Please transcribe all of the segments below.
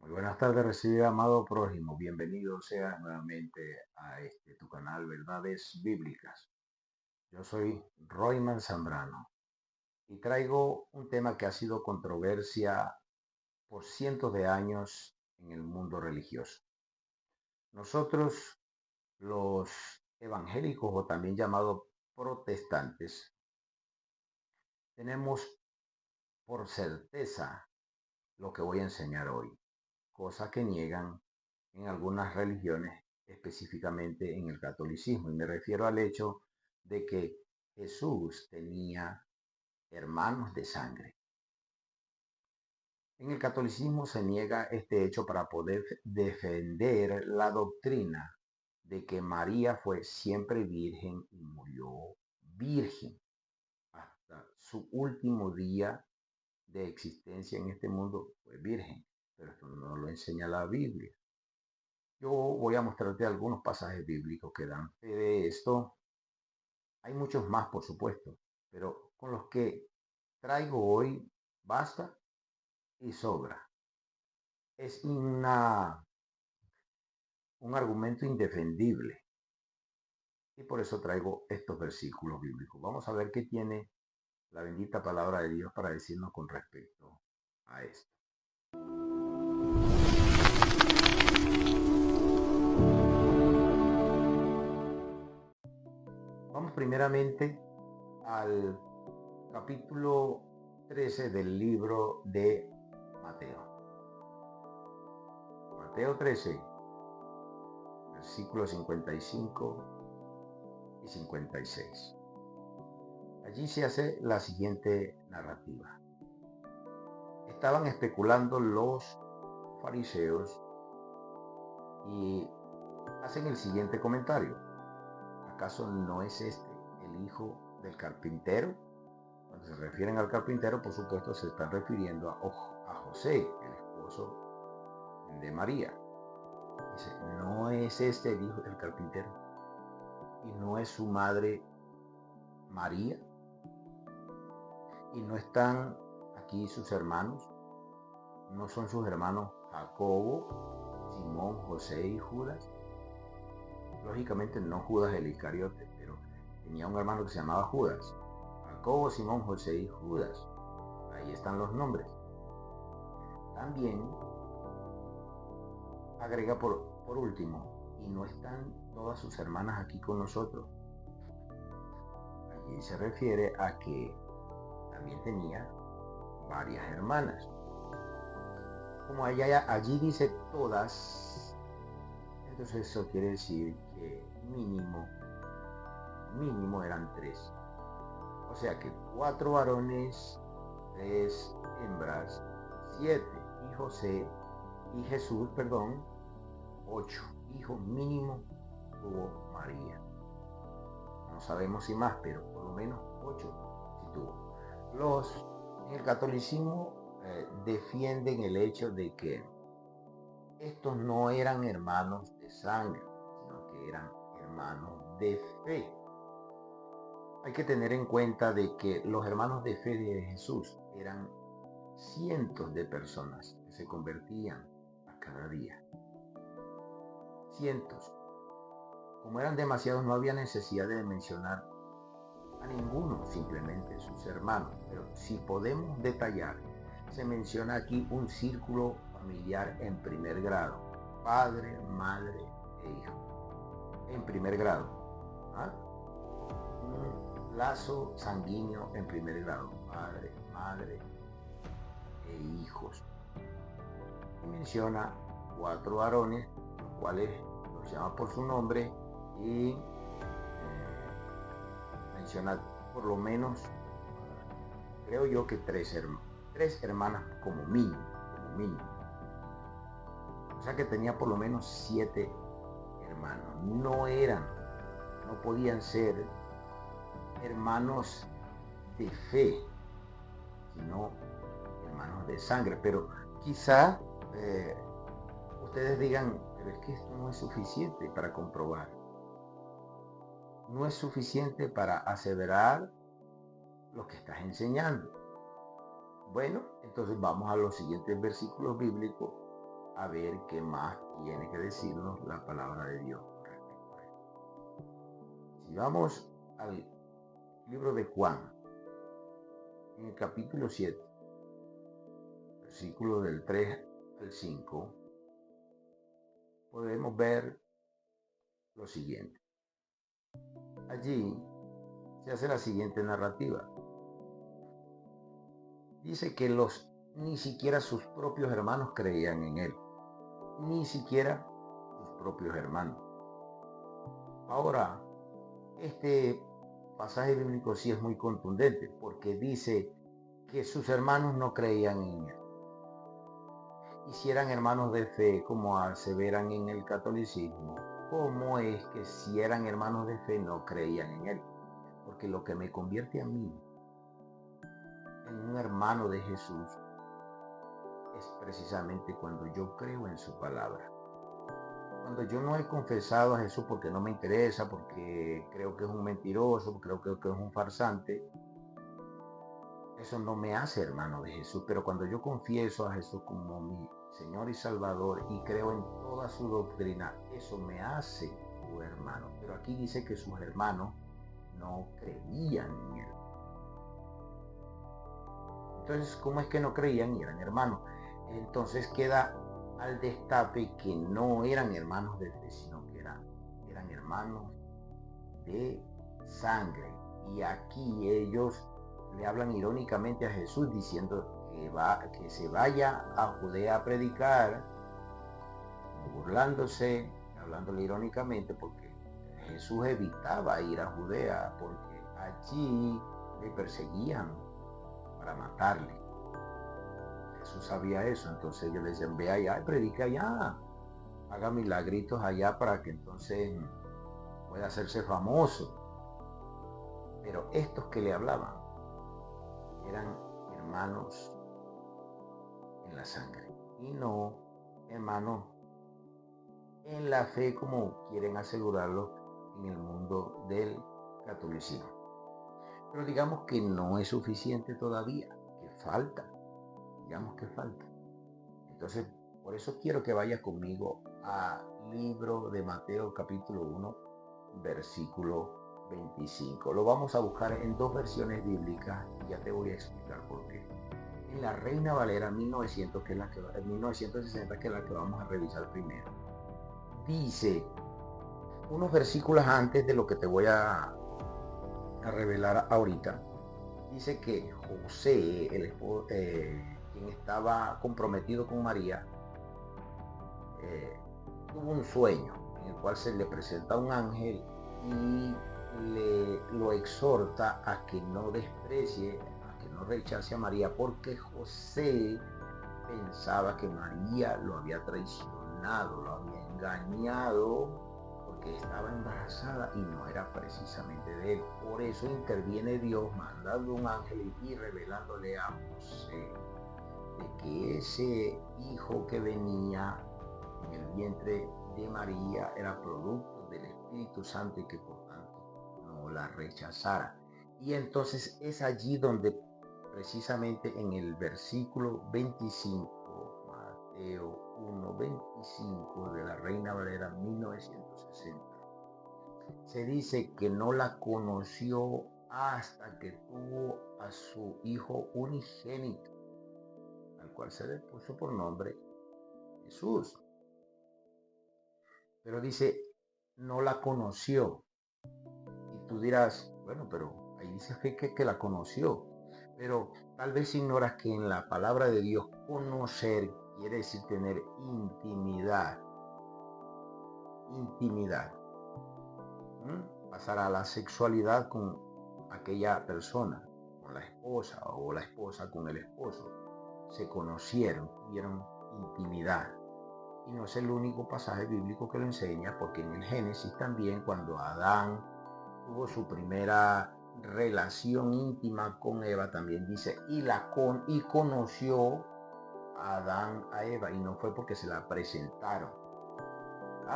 Muy buenas tardes, recibe amado prójimo. Bienvenido seas nuevamente a tu canal Verdades Bíblicas. Yo soy Royman Zambrano y traigo un tema que ha sido controversia por cientos de años en el mundo religioso. Nosotros, los evangélicos o también llamados protestantes, tenemos por certeza lo que voy a enseñar hoy, cosa que niegan en algunas religiones, específicamente en el catolicismo. Y me refiero al hecho de que Jesús tenía hermanos de sangre. En el catolicismo se niega este hecho para poder defender la doctrina de que María fue siempre virgen y murió virgen hasta su último día de existencia en este mundo, fue virgen. Pero esto no lo enseña la Biblia. Yo voy a mostrarte algunos pasajes bíblicos que dan fe de esto. Hay muchos más, por supuesto, pero con los que traigo hoy basta y sobra. Es un argumento indefendible y por eso traigo estos versículos bíblicos. Vamos a ver qué tiene la bendita palabra de Dios para decirnos con respecto a esto. Vamos primeramente al capítulo 13 del libro de Mateo. Mateo 13, versículos 55 y 56. Allí se hace la siguiente narrativa. Estaban especulando los fariseos y hacen el siguiente comentario. ¿Acaso no es este el hijo del carpintero? Cuando se refieren al carpintero, por supuesto, se están refiriendo a José, el esposo de María. Dice, ¿no es este el hijo del carpintero? ¿Y no es su madre María? ¿Y no están aquí sus hermanos? ¿No son sus hermanos Jacobo, Simón, José y Judas? Lógicamente no Judas el Iscariote, pero tenía un hermano que se llamaba Judas. Jacobo, Simón, José y Judas. Ahí están los nombres. También agrega por último, ¿y no están todas sus hermanas aquí con nosotros? Allí se refiere a que también tenía varias hermanas. Como allí dice todas, entonces eso quiere decir que mínimo eran 3. O sea que 4 varones, 3 hembras, 7. Y José, y Jesús, 8 hijos mínimo tuvo María. No sabemos si más, pero por lo menos 8 sí tuvo. En el catolicismo defienden el hecho de que estos no eran hermanos de sangre, sino que eran hermanos de fe. Hay que tener en cuenta de que los hermanos de fe de Jesús eran cientos de personas que se convertían a cada día. Cientos. Como eran demasiados, no había necesidad de mencionar a ninguno, simplemente sus hermanos. Pero si podemos detallar, se menciona aquí un círculo familiar en primer grado. Padre, madre e hijo. En primer grado. ¿Ah? Un lazo sanguíneo en primer grado. Padre, madre e hijos. Y menciona 4 varones, los cuales los llama por su nombre y menciona por lo menos, creo yo que 3 hermanas como mínimo. O sea que tenía por lo menos 7 hermanos. No podían ser hermanos de fe, sino hermanos de sangre. Pero quizá ustedes digan, pero es que esto no es suficiente para comprobar. No es suficiente para aseverar lo que estás enseñando. Bueno, entonces vamos a los siguientes versículos bíblicos a ver qué más tiene que decirnos la palabra de Dios con respecto a esto. Si vamos al libro de Juan, en el capítulo 7, versículo del 3 al 5, podemos ver lo siguiente. Allí se hace la siguiente narrativa. Dice que ni siquiera sus propios hermanos creían en él. Ni siquiera sus propios hermanos. Ahora, este pasaje bíblico sí es muy contundente porque dice que sus hermanos no creían en él. Y si eran hermanos de fe, como aseveran en el catolicismo, ¿cómo es que si eran hermanos de fe no creían en él? Porque lo que me convierte a mí en un hermano de Jesús es precisamente cuando yo creo en su palabra. Cuando yo no he confesado a Jesús porque no me interesa, porque creo que es un mentiroso, creo que es un farsante, eso no me hace hermano de Jesús. Pero cuando yo confieso a Jesús como mi Señor y Salvador y creo en toda su doctrina, eso me hace su hermano. Pero aquí dice que sus hermanos no creían en él. Entonces, ¿cómo es que no creían y eran hermanos? Entonces queda al destape que no eran hermanos de fe, sino que eran hermanos de sangre. Y aquí ellos le hablan irónicamente a Jesús diciendo que se vaya a Judea a predicar, burlándose, hablándole irónicamente, porque Jesús evitaba ir a Judea porque allí le perseguían para matarle. Jesús sabía eso, entonces ellos le decían, ve allá y predica allá, haga milagritos allá para que entonces pueda hacerse famoso. Pero estos que le hablaban eran hermanos en la sangre y no hermanos en la fe como quieren asegurarlo en el mundo del catolicismo. Pero digamos que no es suficiente todavía, que falta, digamos que falta. Entonces, por eso quiero que vayas conmigo al libro de Mateo capítulo 1, versículo 25. Lo vamos a buscar en dos versiones bíblicas y ya te voy a explicar por qué. En la Reina Valera 1900, que es la que, 1960, que es la que vamos a revisar primero, dice unos versículos antes de lo que te voy a revelar ahorita. Dice que José, quien estaba comprometido con María, tuvo un sueño en el cual se le presenta un ángel y lo exhorta a que no desprecie, a que no rechace a María, porque José pensaba que María lo había traicionado, lo había engañado, porque estaba embarazada y no era precisamente de él. Por eso interviene Dios mandando un ángel y revelándole a José de que ese hijo que venía en el vientre de María era producto del Espíritu Santo y que por tanto no la rechazara. Y entonces es allí donde precisamente en el versículo 25, Mateo 1:25 de la Reina Valera 1960, se dice que no la conoció hasta que tuvo a su hijo unigénito, al cual se le puso por nombre Jesús. Pero dice, no la conoció. Y tú dirás, bueno, pero ahí dice que la conoció. Pero tal vez ignoras que en la palabra de Dios conocer quiere decir tener intimidad. Intimidad. Pasar a la sexualidad con aquella persona, con la esposa o la esposa con el esposo. Se conocieron, tuvieron intimidad. Y no es el único pasaje bíblico que lo enseña, porque en el Génesis también, cuando Adán tuvo su primera relación íntima con Eva, también dice, y conoció a Adán a Eva, y no fue porque se la presentaron.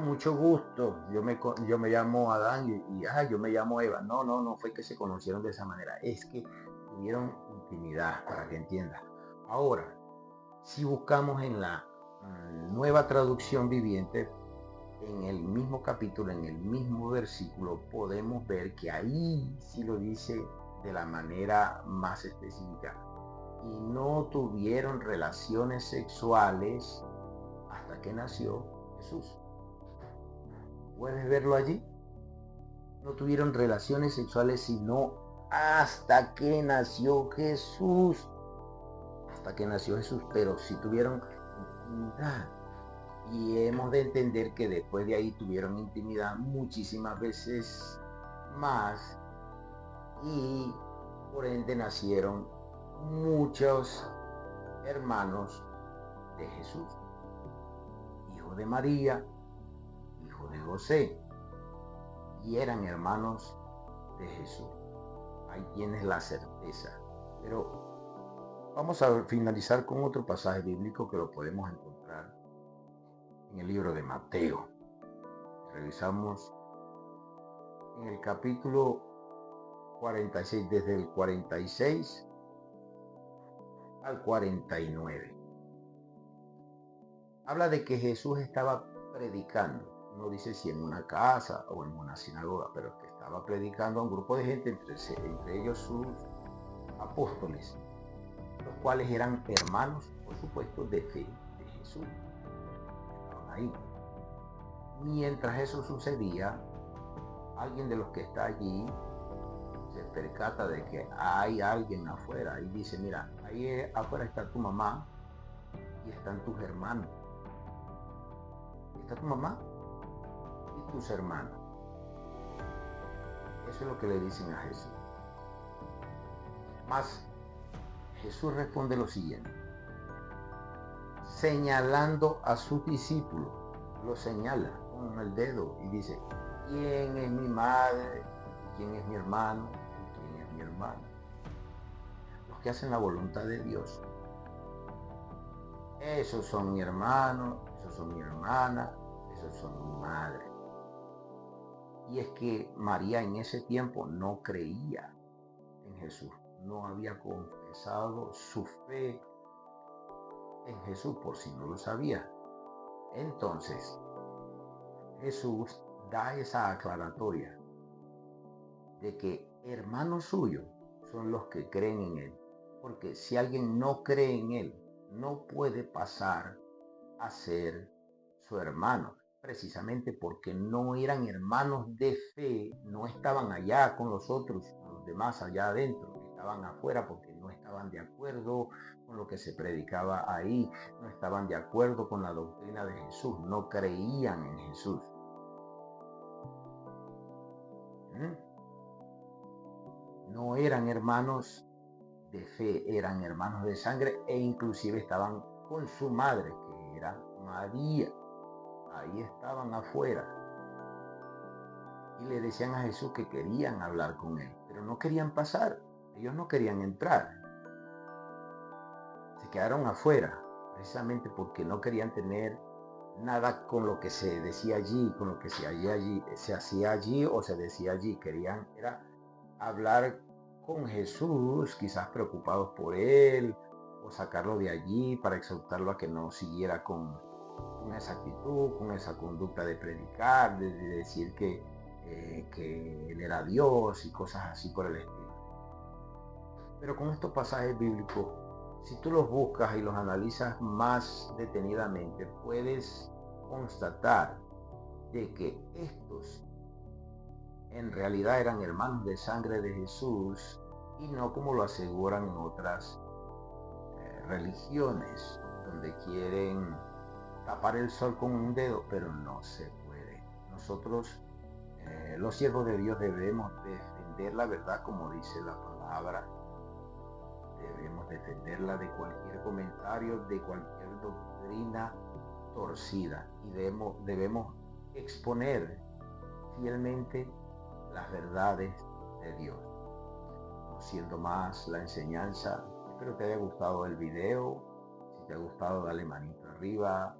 Mucho gusto, yo me llamo Adán y yo me llamo Eva. No fue que se conocieron de esa manera, es que tuvieron intimidad, para que entiendas. Ahora, si buscamos en la Nueva Traducción Viviente, en el mismo capítulo, en el mismo versículo, podemos ver que ahí sí lo dice de la manera más específica. Y no tuvieron relaciones sexuales hasta que nació Jesús. ¿Puedes verlo allí? No tuvieron relaciones sexuales sino hasta que nació Jesús. Hasta que nació Jesús, pero sí tuvieron intimidad. Y hemos de entender que después de ahí tuvieron intimidad muchísimas veces más y por ende nacieron muchos hermanos de Jesús. Hijo de María, hijo de José, y eran hermanos de Jesús. Ahí tienes la certeza. Pero vamos a finalizar con otro pasaje bíblico que lo podemos encontrar en el libro de Mateo. Revisamos en el capítulo 46, desde el 46 al 49. Habla de que Jesús estaba predicando. No dice si en una casa o en una sinagoga, pero que estaba predicando a un grupo de gente, entre ellos sus apóstoles, los cuales eran hermanos, por supuesto, de fe de Jesús. Estaban ahí. Mientras eso sucedía, alguien de los que está allí se percata de que hay alguien afuera y dice, mira, ahí afuera está tu mamá y están tus hermanos. Está tu mamá y tus hermanos. Eso es lo que le dicen a Jesús. Mas Jesús responde lo siguiente, señalando a sus discípulos, lo señala con el dedo y dice, ¿quién es mi madre? ¿Quién es mi hermano? ¿Quién es mi hermana? Los que hacen la voluntad de Dios. Esos son mi hermano, esos son mi hermana, esos son mi madre. Y es que María en ese tiempo no creía en Jesús, no había confesado su fe en Jesús, por si no lo sabía. Entonces, Jesús da esa aclaratoria de que hermanos suyos son los que creen en Él. Porque si alguien no cree en Él, no puede pasar a ser su hermano. Precisamente porque no eran hermanos de fe, no estaban allá con los otros, con los demás allá adentro, estaban afuera porque no estaban de acuerdo con lo que se predicaba ahí, no estaban de acuerdo con la doctrina de Jesús, no creían en Jesús. No eran hermanos de fe, eran hermanos de sangre e inclusive estaban con su madre, que era María. Ahí estaban afuera y le decían a Jesús que querían hablar con él, pero no querían pasar, ellos no querían entrar, se quedaron afuera precisamente porque no querían tener nada con lo que se decía allí, con lo que se hacía allí o se decía allí. Querían era hablar con Jesús, quizás preocupados por él o sacarlo de allí para exhortarlo a que no siguiera con esa actitud, con esa conducta de predicar, de decir que él era Dios y cosas así por el estilo. Pero con estos pasajes bíblicos, si tú los buscas y los analizas más detenidamente, puedes constatar de que estos en realidad eran hermanos de sangre de Jesús y no como lo aseguran en otras religiones, donde quieren tapar el sol con un dedo, pero no se puede. Nosotros, los siervos de Dios, debemos defender la verdad como dice la palabra. Debemos defenderla de cualquier comentario, de cualquier doctrina torcida, y debemos exponer fielmente las verdades de Dios. Conociendo más la enseñanza, espero te haya gustado el video. Si te ha gustado, dale manito arriba,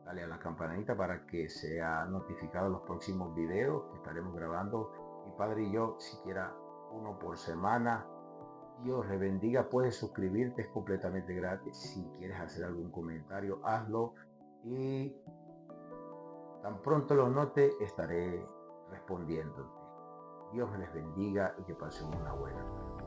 dale a la campanita para que sea notificado los próximos videos que estaremos grabando mi padre y yo, siquiera uno por semana. Dios le bendiga. Puedes suscribirte, es completamente gratis. Si quieres hacer algún comentario, hazlo. y tan pronto lo note estaré respondiéndote. Dios me les bendiga y que pasen una buena tarde.